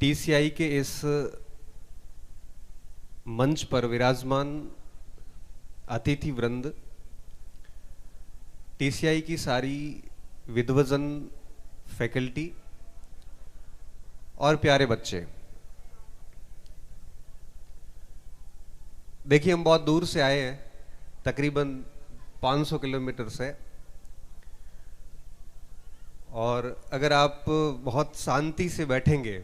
TCI के इस मंच पर विराजमान अतिथि वृंद, टीसीआई की सारी विद्वजन, फैकल्टी और प्यारे बच्चे, देखिए हम बहुत दूर से आए हैं, तकरीबन 500 किलोमीटर से। और अगर आप बहुत शांति से बैठेंगे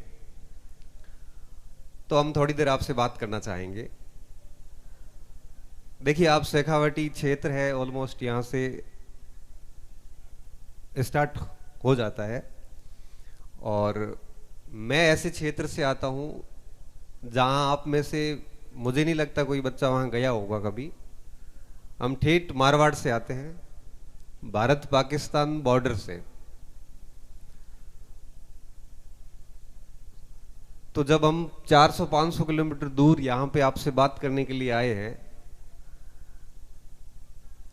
तो हम थोड़ी देर आपसे बात करना चाहेंगे। देखिए आप शेखावटी क्षेत्र है, ऑलमोस्ट यहाँ से स्टार्ट हो जाता है। और मैं ऐसे क्षेत्र से आता हूँ जहाँ आप में से मुझे नहीं लगता कोई बच्चा वहाँ गया होगा कभी। हम ठेठ मारवाड़ से आते हैं, भारत पाकिस्तान बॉर्डर से। तो जब हम 400-500 किलोमीटर दूर यहाँ पे आपसे बात करने के लिए आए हैं,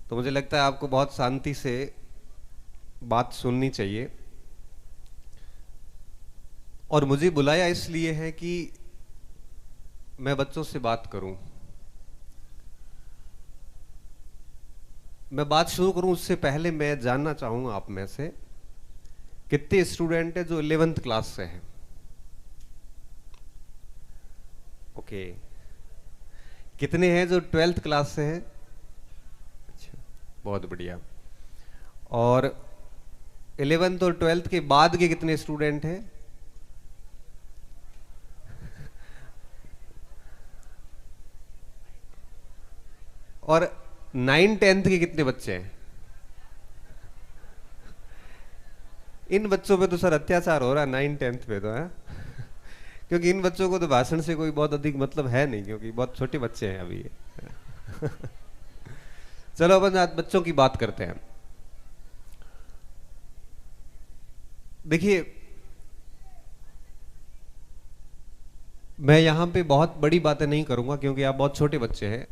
तो मुझे लगता है आपको बहुत शांति से बात सुननी चाहिए। और मुझे बुलाया इसलिए है कि मैं बच्चों से बात करूं। मैं बात शुरू करूं उससे पहले मैं जानना चाहूंगा आप में से कितने स्टूडेंट हैं जो 11th क्लास से हैं। ओके, कितने हैं जो 12th क्लास से हैं? अच्छा, बहुत बढ़िया। और 11th और 12th के बाद के कितने स्टूडेंट हैं? और 9-10th के कितने बच्चे हैं? इन बच्चों पे तो सर अत्याचार हो रहा है 9-10th पे तो है, क्योंकि इन बच्चों को तो भाषण से कोई बहुत अधिक मतलब है नहीं, क्योंकि बहुत छोटे बच्चे हैं अभी ये। चलो अपन आज बच्चों की बात करते हैं। देखिए मैं यहां पे बहुत बड़ी बातें नहीं करूंगा क्योंकि आप बहुत छोटे बच्चे हैं।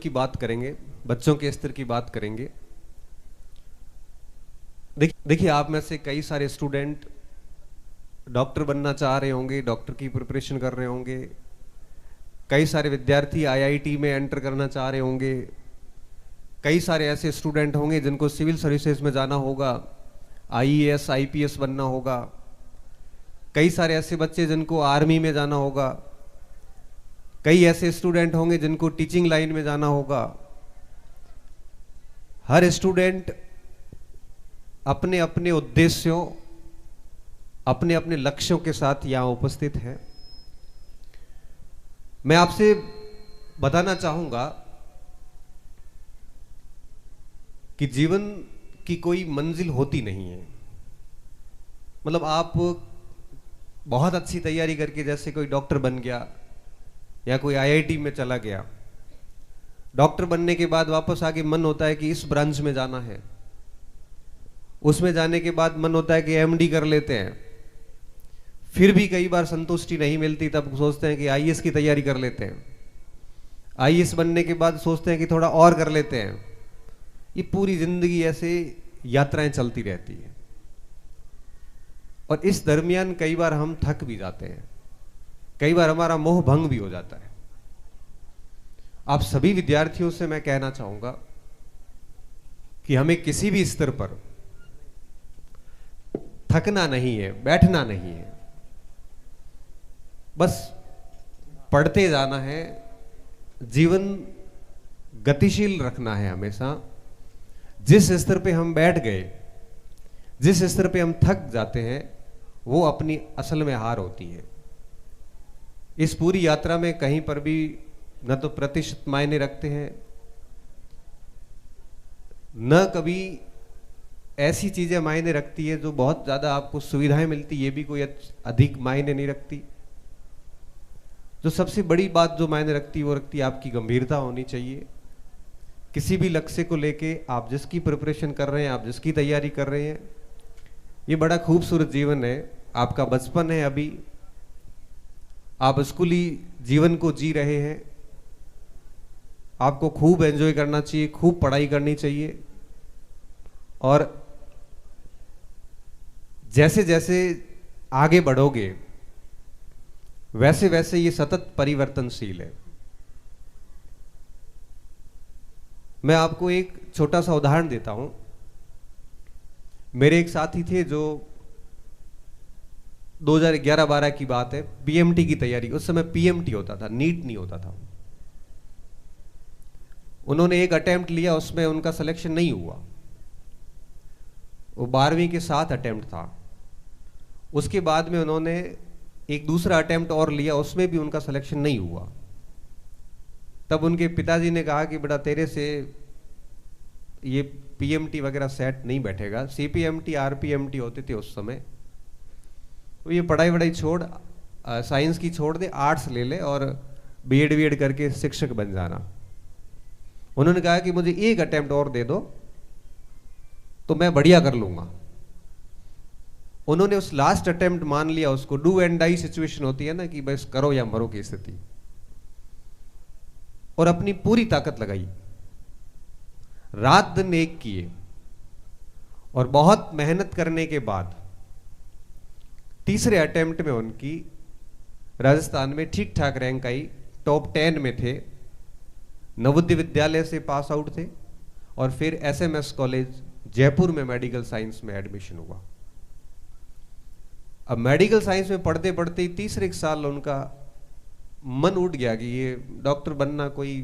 की बात करेंगे, बच्चों के स्तर की बात करेंगे। देखिए आप में से कई सारे स्टूडेंट डॉक्टर बनना चाह रहे होंगे, डॉक्टर की प्रिपरेशन कर रहे होंगे। कई सारे विद्यार्थी आईआईटी में एंटर करना चाह रहे होंगे। कई सारे ऐसे स्टूडेंट होंगे जिनको सिविल सर्विसेज में जाना होगा, आईएएस आईपीएस बनना होगा। कई सारे ऐसे बच्चे जिनको आर्मी में जाना होगा। कई ऐसे स्टूडेंट होंगे जिनको टीचिंग लाइन में जाना होगा। हर स्टूडेंट अपने अपने उद्देश्यों, अपने अपने लक्ष्यों के साथ यहां उपस्थित है। मैं आपसे बताना चाहूंगा कि जीवन की कोई मंजिल होती नहीं है। मतलब आप बहुत अच्छी तैयारी करके जैसे कोई डॉक्टर बन गया या कोई आईआईटी में चला गया, डॉक्टर बनने के बाद वापस आके मन होता है कि इस ब्रांच में जाना है। उसमें जाने के बाद मन होता है कि एमडी कर लेते हैं। फिर भी कई बार संतुष्टि नहीं मिलती, तब सोचते हैं कि आईएएस की तैयारी कर लेते हैं। आईएएस बनने के बाद सोचते हैं कि थोड़ा और कर लेते हैं। ये पूरी जिंदगी ऐसे यात्राएं चलती रहती है और इस दरमियान कई बार हम थक भी जाते हैं, कई बार हमारा मोह भंग भी हो जाता है। आप सभी विद्यार्थियों से मैं कहना चाहूंगा कि हमें किसी भी स्तर पर थकना नहीं है, बैठना नहीं है, बस पढ़ते जाना है। जीवन गतिशील रखना है हमेशा। जिस स्तर पे हम बैठ गए, जिस स्तर पे हम थक जाते हैं, वो अपनी असल में हार होती है। इस पूरी यात्रा में कहीं पर भी न तो प्रतिशत मायने रखते हैं, न कभी ऐसी चीजें मायने रखती है जो बहुत ज्यादा आपको सुविधाएं मिलती, ये भी कोई अधिक मायने नहीं रखती। जो सबसे बड़ी बात जो मायने रखती है वो रखती है आपकी गंभीरता होनी चाहिए। किसी भी लक्ष्य को लेके आप जिसकी प्रिपरेशन कर रहे हैं, आप जिसकी तैयारी कर रहे हैं, ये बड़ा खूबसूरत जीवन है, आपका बचपन है, अभी आप स्कूली जीवन को जी रहे हैं, आपको खूब एंजॉय करना चाहिए, खूब पढ़ाई करनी चाहिए, और जैसे जैसे आगे बढ़ोगे वैसे वैसे ये सतत परिवर्तनशील है। मैं आपको एक छोटा सा उदाहरण देता हूं। मेरे एक साथी थे जो 2011-12 की बात है, पीएमटी की तैयारी, उस समय पीएमटी होता था, नीट नहीं होता था। उन्होंने एक अटेम्प्ट लिया, उसमें उनका सिलेक्शन नहीं हुआ। वो 12वीं के 7 अटेम्प्ट था। उसके बाद में उन्होंने एक दूसरा अटेम्प्ट और लिया, उसमें भी उनका सिलेक्शन नहीं हुआ। तब उनके पिताजी ने कहा कि बेटा तेरे से ये पीएमटी वगैरह सेट नहीं बैठेगा, सीपीएमटी आरपीएमटी होते थे उस समय, तो ये पढ़ाई वढ़ाई छोड़, साइंस की छोड़ दे, आर्ट्स ले ले और बीएड वीएड करके शिक्षक बन जाना। उन्होंने कहा कि मुझे एक अटेम्प्ट और दे दो तो मैं बढ़िया कर लूंगा। उन्होंने उस लास्ट अटेम्प्ट मान लिया, उसको डू एंड डाई सिचुएशन होती है ना कि बस करो या मरो की स्थिति, और अपनी पूरी ताकत लगाई, रात दिन एक किए, और बहुत मेहनत करने के बाद तीसरे अटेम्प्ट में उनकी राजस्थान में ठीक ठाक रैंक आई, टॉप 10 में थे, नवोदय विद्यालय से पास आउट थे, और फिर एसएमएस कॉलेज जयपुर में मेडिकल साइंस में एडमिशन हुआ। अब मेडिकल साइंस में पढ़ते पढ़ते ही तीसरे साल उनका मन उठ गया कि ये डॉक्टर बनना कोई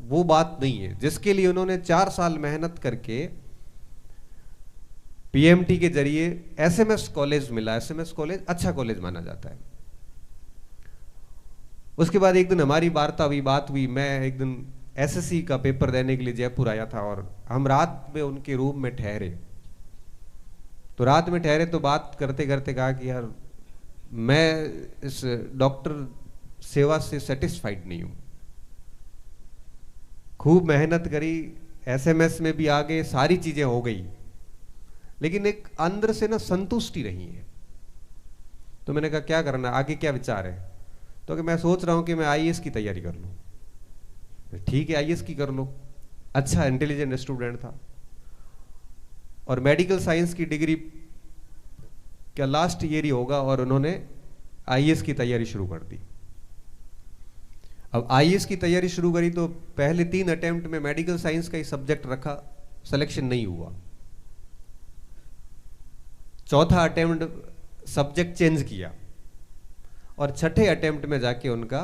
वो बात नहीं है जिसके लिए उन्होंने 4 साल मेहनत करके पीएमटी के जरिए एसएमएस कॉलेज मिला। एसएमएस कॉलेज अच्छा कॉलेज माना जाता है। उसके बाद एक दिन हमारी वार्ता हुई, बात हुई, मैं एक दिन एसएससी का पेपर देने के लिए जयपुर आया था, और हम रात में उनके रूम में ठहरे। तो रात में ठहरे तो बात करते करते कहा कि यार मैं इस डॉक्टर सेवा से सेटिस्फाइड नहीं हूं, खूब मेहनत करी, एसएमएस में भी आ गए, सारी चीजें हो गई, लेकिन एक अंदर से ना संतुष्टि नहीं है। तो मैंने कहा क्या करना, आगे क्या विचार है? तो कि मैं सोच रहा हूं कि मैं आईएएस की तैयारी कर लूं। ठीक है, आईएएस की कर लो। अच्छा इंटेलिजेंट स्टूडेंट था, और मेडिकल साइंस की डिग्री क्या लास्ट ईयर ही होगा, और उन्होंने आईएएस की तैयारी शुरू कर दी। अब आईएएस की तैयारी शुरू करी तो पहले 3 अटेम्प्ट में मेडिकल साइंस का ही सब्जेक्ट रखा, सिलेक्शन नहीं हुआ। चौथा अटेम्प्ट सब्जेक्ट चेंज किया, और छठे अटेम्प्ट में जाके उनका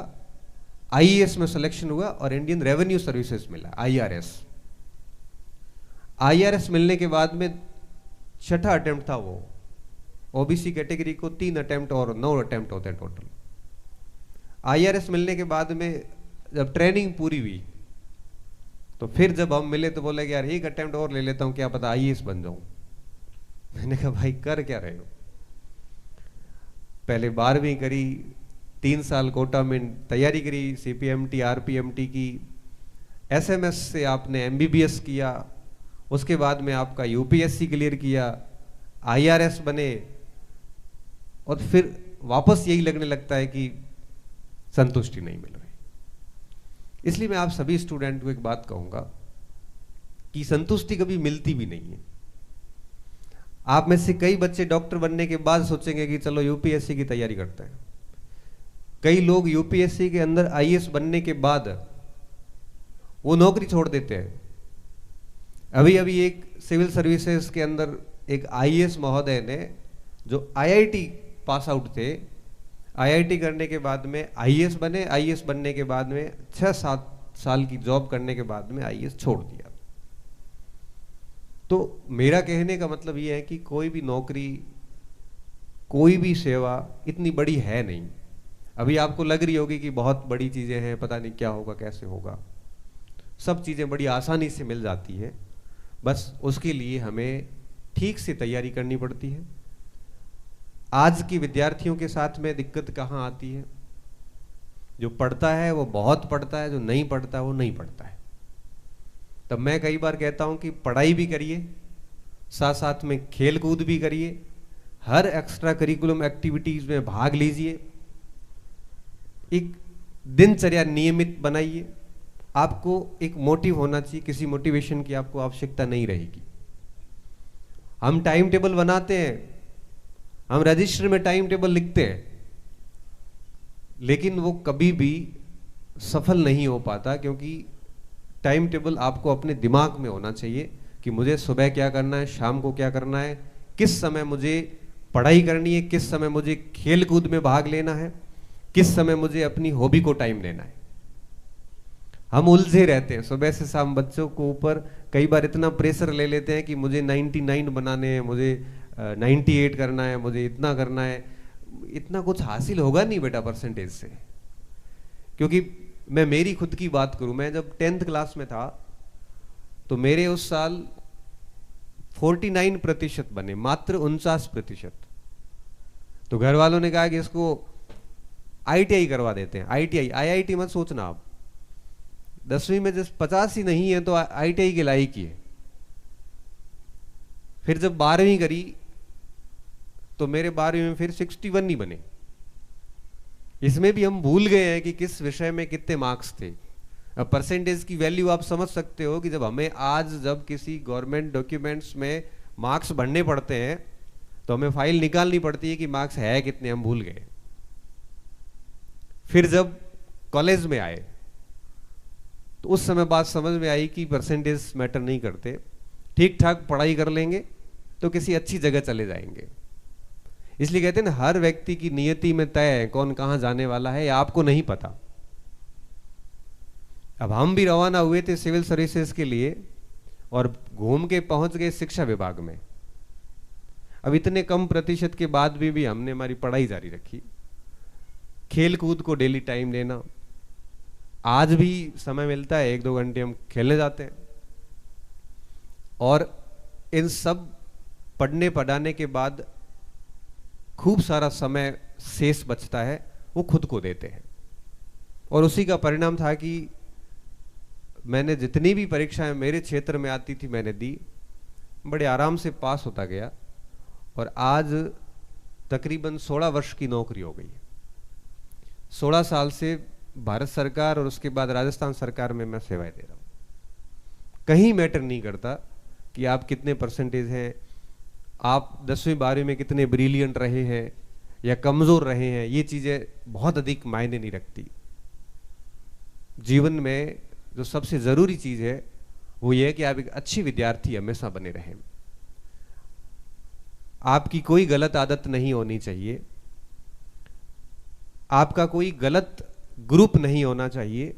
आईएएस में सिलेक्शन हुआ, और इंडियन रेवेन्यू सर्विसेज मिला, आईआरएस। आईआरएस मिलने के बाद में छठा अटेम्प्ट था वो, ओबीसी कैटेगरी को 3 अटेम्प्ट और 9 अटेम्प्ट होते हैं टोटल। आईआरएस मिलने के बाद में जब ट्रेनिंग पूरी हुई तो फिर जब हम मिले तो बोले कि यार एक अटेम्प्ट और ले लेता हूं, क्या पता आईएएस बन जाऊं। मैंने कहा भाई कर क्या रहे हो? पहले 12वीं करी, 3 साल कोटा में तैयारी करी, सीपीएमटी आरपीएमटी की, एसएमएस से आपने एमबीबीएस किया, उसके बाद में आपका यूपीएससी क्लियर किया, आईआरएस बने, और फिर वापस यही लगने लगता है कि संतुष्टि नहीं मिल रही। इसलिए मैं आप सभी स्टूडेंट को एक बात कहूंगा कि संतुष्टि कभी मिलती भी नहीं है। आप में से कई बच्चे डॉक्टर बनने के बाद सोचेंगे कि चलो यूपीएससी की तैयारी करते हैं। कई लोग यूपीएससी के अंदर आईएएस बनने के बाद वो नौकरी छोड़ देते हैं। अभी अभी एक सिविल सर्विसेज के अंदर एक आईएएस महोदय ने, जो आईआईटी पास आउट थे, आईआईटी करने के बाद में आईएएस बने, आईएएस बनने के बाद में 6-7 साल की जॉब करने के बाद में आईएएस छोड़ दिया। तो मेरा कहने का मतलब यह है कि कोई भी नौकरी, कोई भी सेवा इतनी बड़ी है नहीं। अभी आपको लग रही होगी कि बहुत बड़ी चीजें हैं, पता नहीं क्या होगा कैसे होगा। सब चीजें बड़ी आसानी से मिल जाती है, बस उसके लिए हमें ठीक से तैयारी करनी पड़ती है। आज के विद्यार्थियों के साथ में दिक्कत कहाँ आती है? जो पढ़ता है वो बहुत पढ़ता है, जो नहीं पढ़ता वो नहीं पढ़ता है। तब मैं कई बार कहता हूं कि पढ़ाई भी करिए, साथ साथ में खेल कूद भी करिए, हर एक्स्ट्रा करिकुलम एक्टिविटीज में भाग लीजिए, एक दिनचर्या नियमित बनाइए। आपको एक मोटिव होना चाहिए, किसी मोटिवेशन की आपको आवश्यकता नहीं रहेगी। हम टाइम टेबल बनाते हैं, हम रजिस्टर में टाइम टेबल लिखते हैं, लेकिन वो कभी भी सफल नहीं हो पाता, क्योंकि टाइम टेबल आपको अपने दिमाग में होना चाहिए कि मुझे सुबह क्या करना है, शाम को क्या करना है, किस समय मुझे पढ़ाई करनी है, किस समय मुझे खेल कूद में भाग लेना है, किस समय मुझे अपनी हॉबी को टाइम देना है। हम उलझे रहते हैं सुबह से शाम, बच्चों को ऊपर कई बार इतना प्रेशर ले लेते हैं कि मुझे 99 बनाने हैं, मुझे 98 करना है, मुझे इतना करना है। इतना कुछ हासिल होगा नहीं बेटा परसेंटेज से। क्योंकि मैं मेरी खुद की बात करूं, मैं जब 10th क्लास में था तो मेरे उस साल 49% बने, मात्र 49%। तो घर वालों ने कहा कि इसको ITI करवा देते हैं। IIT मत सोचना आप, 10वीं में जब 50 ही नहीं है तो ITI के लायक ही है। फिर जब 12वीं करी तो मेरे 12वीं में फिर 61 ही बने। इसमें भी हम भूल गए हैं कि किस विषय में कितने मार्क्स थे। अब परसेंटेज की वैल्यू आप समझ सकते हो कि जब हमें आज जब किसी गवर्नमेंट डॉक्यूमेंट्स में मार्क्स भरने पड़ते हैं तो हमें फाइल निकालनी पड़ती है कि मार्क्स है कितने, हम भूल गए। फिर जब कॉलेज में आए तो उस समय बात समझ में आई कि परसेंटेज मैटर नहीं करते, ठीक ठाक पढ़ाई कर लेंगे तो किसी अच्छी जगह चले जाएंगे। इसलिए कहते हैं ना, हर व्यक्ति की नियति में तय है कौन कहां जाने वाला है, या आपको नहीं पता। अब हम भी रवाना हुए थे सिविल सर्विसेज के लिए और घूम के पहुंच गए शिक्षा विभाग में। अब इतने कम प्रतिशत के बाद भी हमने हमारी पढ़ाई जारी रखी, खेल कूद को डेली टाइम देना। आज भी समय मिलता है, 1-2 घंटे हम खेलने जाते हैं। और इन सब पढ़ने पढ़ाने के बाद खूब सारा समय शेष बचता है, वो खुद को देते हैं। और उसी का परिणाम था कि मैंने जितनी भी परीक्षाएं मेरे क्षेत्र में आती थी मैंने दी, बड़े आराम से पास होता गया। और आज तकरीबन 16 वर्ष की नौकरी हो गई है। 16 साल से भारत सरकार और उसके बाद राजस्थान सरकार में मैं सेवाएं दे रहा हूं। कहीं मैटर नहीं करता कि आप कितने परसेंटेज हैं, आप 10वीं 12वीं में कितने ब्रिलियंट रहे हैं या कमजोर रहे हैं, ये चीजें बहुत अधिक मायने नहीं रखती। जीवन में जो सबसे जरूरी चीज है वो ये है कि आप एक अच्छी विद्यार्थी हमेशा बने रहें। आपकी कोई गलत आदत नहीं होनी चाहिए, आपका कोई गलत ग्रुप नहीं होना चाहिए,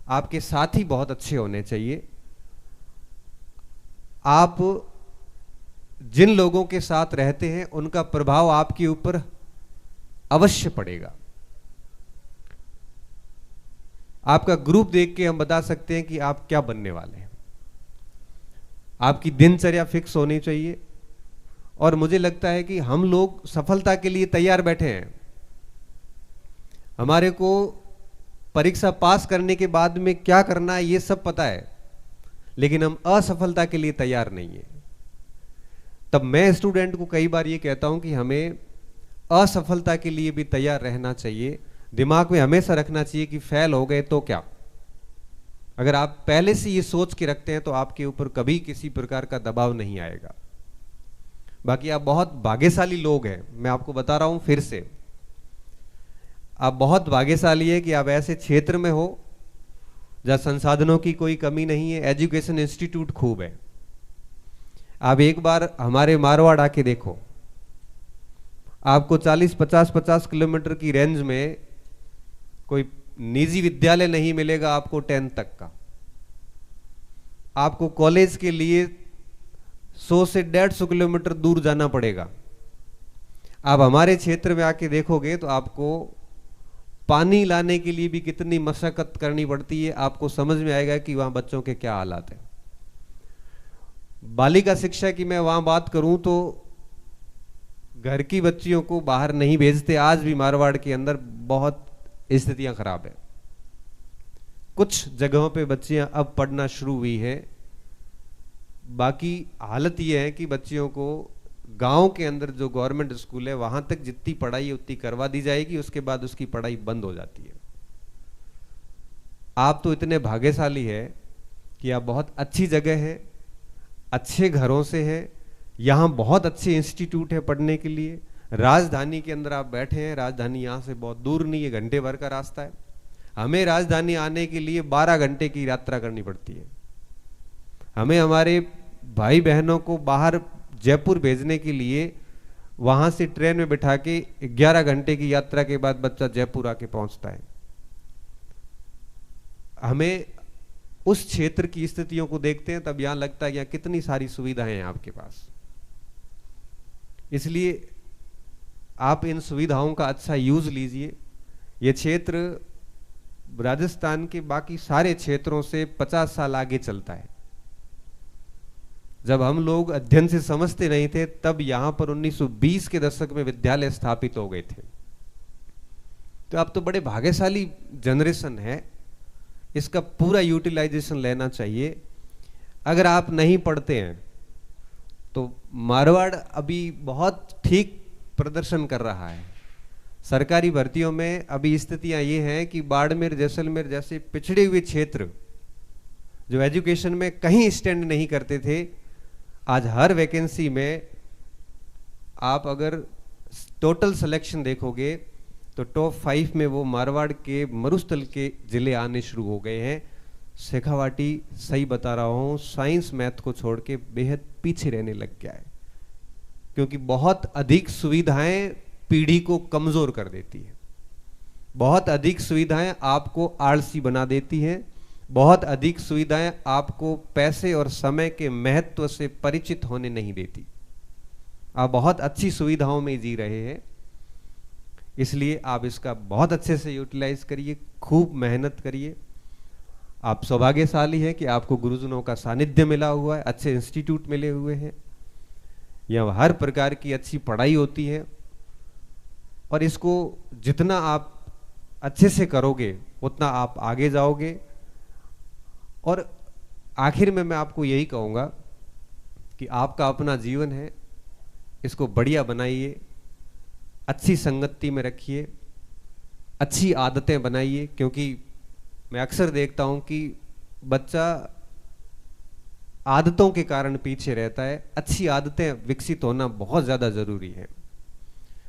आपके साथी बहुत अच्छे होने चाहिए। आप जिन लोगों के साथ रहते हैं उनका प्रभाव आपके ऊपर अवश्य पड़ेगा। आपका ग्रुप देख के हम बता सकते हैं कि आप क्या बनने वाले हैं। आपकी दिनचर्या फिक्स होनी चाहिए। और मुझे लगता है कि हम लोग सफलता के लिए तैयार बैठे हैं। हमारे को परीक्षा पास करने के बाद में क्या करना है ये सब पता है, लेकिन हम असफलता के लिए तैयार नहीं है। तब मैं स्टूडेंट को कई बार ये कहता हूं कि हमें असफलता के लिए भी तैयार रहना चाहिए। दिमाग में हमेशा रखना चाहिए कि फेल हो गए तो क्या। अगर आप पहले से ये सोच के रखते हैं तो आपके ऊपर कभी किसी प्रकार का दबाव नहीं आएगा। बाकी आप बहुत भाग्यशाली लोग हैं, मैं आपको बता रहा हूं फिर से, आप बहुत भाग्यशाली है कि आप ऐसे क्षेत्र में हो जहां संसाधनों की कोई कमी नहीं है, एजुकेशन इंस्टीट्यूट खूब है। आप एक बार हमारे मारवाड़ आके देखो, आपको 40-50 किलोमीटर की रेंज में कोई निजी विद्यालय नहीं मिलेगा आपको 10th तक का। आपको कॉलेज के लिए 100 से 150 किलोमीटर दूर जाना पड़ेगा। आप हमारे क्षेत्र में आके देखोगे तो आपको पानी लाने के लिए भी कितनी मशक्कत करनी पड़ती है, आपको समझ में आएगा कि वहां बच्चों के क्या हालात हैं। बालिका शिक्षा की मैं वहां बात करूं तो घर की बच्चियों को बाहर नहीं भेजते। आज भी मारवाड़ के अंदर बहुत स्थितियां खराब है। कुछ जगहों पे बच्चियां अब पढ़ना शुरू हुई है, बाकी हालत यह है कि बच्चियों को गांव के अंदर जो गवर्नमेंट स्कूल है वहां तक जितनी पढ़ाई उतनी करवा दी जाएगी, उसके बाद उसकी पढ़ाई बंद हो जाती है। आप तो इतने भाग्यशाली है कि आप बहुत अच्छी जगह है, अच्छे घरों से है, यहाँ बहुत अच्छे इंस्टीट्यूट है पढ़ने के लिए। राजधानी के अंदर आप बैठे हैं, राजधानी यहाँ से बहुत दूर नहीं है, घंटे भर का रास्ता है। हमें राजधानी आने के लिए 12 घंटे की यात्रा करनी पड़ती है। हमें हमारे भाई बहनों को बाहर जयपुर भेजने के लिए वहां से ट्रेन में बिठा के 11 घंटे की यात्रा के बाद बच्चा जयपुर आके पहुंचता है। हमें उस क्षेत्र की स्थितियों को देखते हैं तब यहां लगता है कि यहां कितनी सारी सुविधाएं हैं आपके पास। इसलिए आप इन सुविधाओं का अच्छा यूज लीजिए। यह क्षेत्र राजस्थान के बाकी सारे क्षेत्रों से 50 साल आगे चलता है। जब हम लोग अध्ययन से समझते नहीं थे तब यहां पर 1920 के दशक में विद्यालय स्थापित हो गए थे। तो आप तो बड़े भाग्यशाली जनरेशन है, इसका पूरा यूटिलाइजेशन लेना चाहिए। अगर आप नहीं पढ़ते हैं तो मारवाड़ अभी बहुत ठीक प्रदर्शन कर रहा है। सरकारी भर्तियों में अभी स्थितियां ये हैं कि बाड़मेर जैसलमेर जैसे पिछड़े हुए क्षेत्र जो एजुकेशन में कहीं स्टैंड नहीं करते थे, आज हर वैकेंसी में आप अगर टोटल सिलेक्शन देखोगे तो टॉप 5 में वो मारवाड़ के मरुस्थल के जिले आने शुरू हो गए हैं। शेखावाटी, सही बता रहा हूँ, साइंस मैथ को छोड़ के बेहद पीछे रहने लग गया है, क्योंकि बहुत अधिक सुविधाएं पीढ़ी को कमजोर कर देती है। बहुत अधिक सुविधाएं आपको आलसी बना देती हैं। बहुत अधिक सुविधाएं आपको पैसे और समय के महत्व से परिचित होने नहीं देती। आप बहुत अच्छी सुविधाओं में जी रहे हैं, इसलिए आप इसका बहुत अच्छे से यूटिलाइज करिए, खूब मेहनत करिए। आप सौभाग्यशाली हैं कि आपको गुरुजनों का सानिध्य मिला हुआ है, अच्छे इंस्टीट्यूट मिले हुए हैं, यहाँ हर प्रकार की अच्छी पढ़ाई होती है और इसको जितना आप अच्छे से करोगे उतना आप आगे जाओगे। और आखिर में मैं आपको यही कहूँगा कि आपका अपना जीवन है, इसको बढ़िया बनाइए, अच्छी संगति में रखिए, अच्छी आदतें बनाइए। क्योंकि मैं अक्सर देखता हूँ कि बच्चा आदतों के कारण पीछे रहता है। अच्छी आदतें विकसित होना बहुत ज़्यादा ज़रूरी है।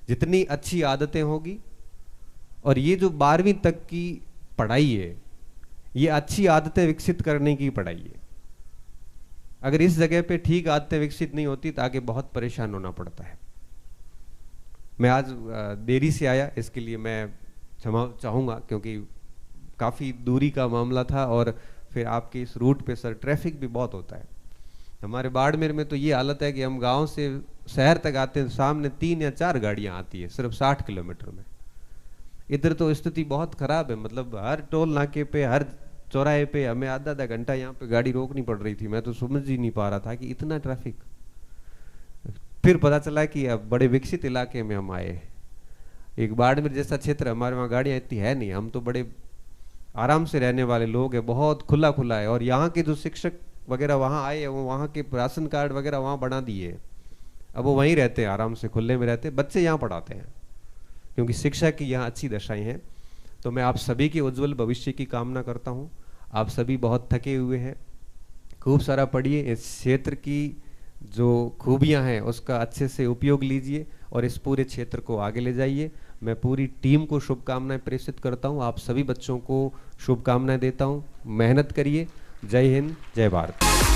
जितनी अच्छी आदतें होगी, और ये जो 12वीं तक की पढ़ाई है ये अच्छी आदतें विकसित करने की पढ़ाई है। अगर इस जगह पे ठीक आदतें विकसित नहीं होती तो आगे बहुत परेशान होना पड़ता है। मैं आज देरी से आया, इसके लिए मैं क्षमा चाहूँगा, क्योंकि काफ़ी दूरी का मामला था और फिर आपके इस रूट पे सर ट्रैफिक भी बहुत होता है। हमारे बाड़मेर में तो ये हालत है कि हम गांव से शहर तक आते हैं, सामने 3 या 4 गाड़ियां आती है सिर्फ 60 किलोमीटर में। इधर तो स्थिति बहुत खराब है, मतलब हर टोल नाके पे, हर चौराहे पे हमें आधा आधा घंटा यहाँ पे गाड़ी रोकनी पड़ रही थी। मैं तो समझ ही नहीं पा रहा था कि इतना ट्रैफिक। फिर पता चला कि अब बड़े विकसित इलाके में हम आए। एक बाड़मेर जैसा क्षेत्र, हमारे वहाँ गाड़ियाँ इतनी है नहीं, हम तो बड़े आराम से रहने वाले लोग हैं, बहुत खुला खुला है। और यहाँ के जो शिक्षक वगैरह वहाँ आए हैं, वो वहाँ के राशन कार्ड वगैरह वहाँ बना दिए, अब वो वहीं रहते हैं, आराम से खुले में रहते हैं, बच्चे यहाँ पढ़ाते हैं, क्योंकि शिक्षा की यहाँ अच्छी दशाएं हैं। तो मैं आप सभी के उज्जवल भविष्य की कामना करता हूँ। आप सभी बहुत थके हुए हैं, खूब सारा पढ़िए, इस क्षेत्र की जो खूबियाँ हैं उसका अच्छे से उपयोग लीजिए और इस पूरे क्षेत्र को आगे ले जाइए। मैं पूरी टीम को शुभकामनाएं प्रेषित करता हूँ, आप सभी बच्चों को शुभकामनाएं देता हूँ। मेहनत करिए। जय हिंद, जय भारत।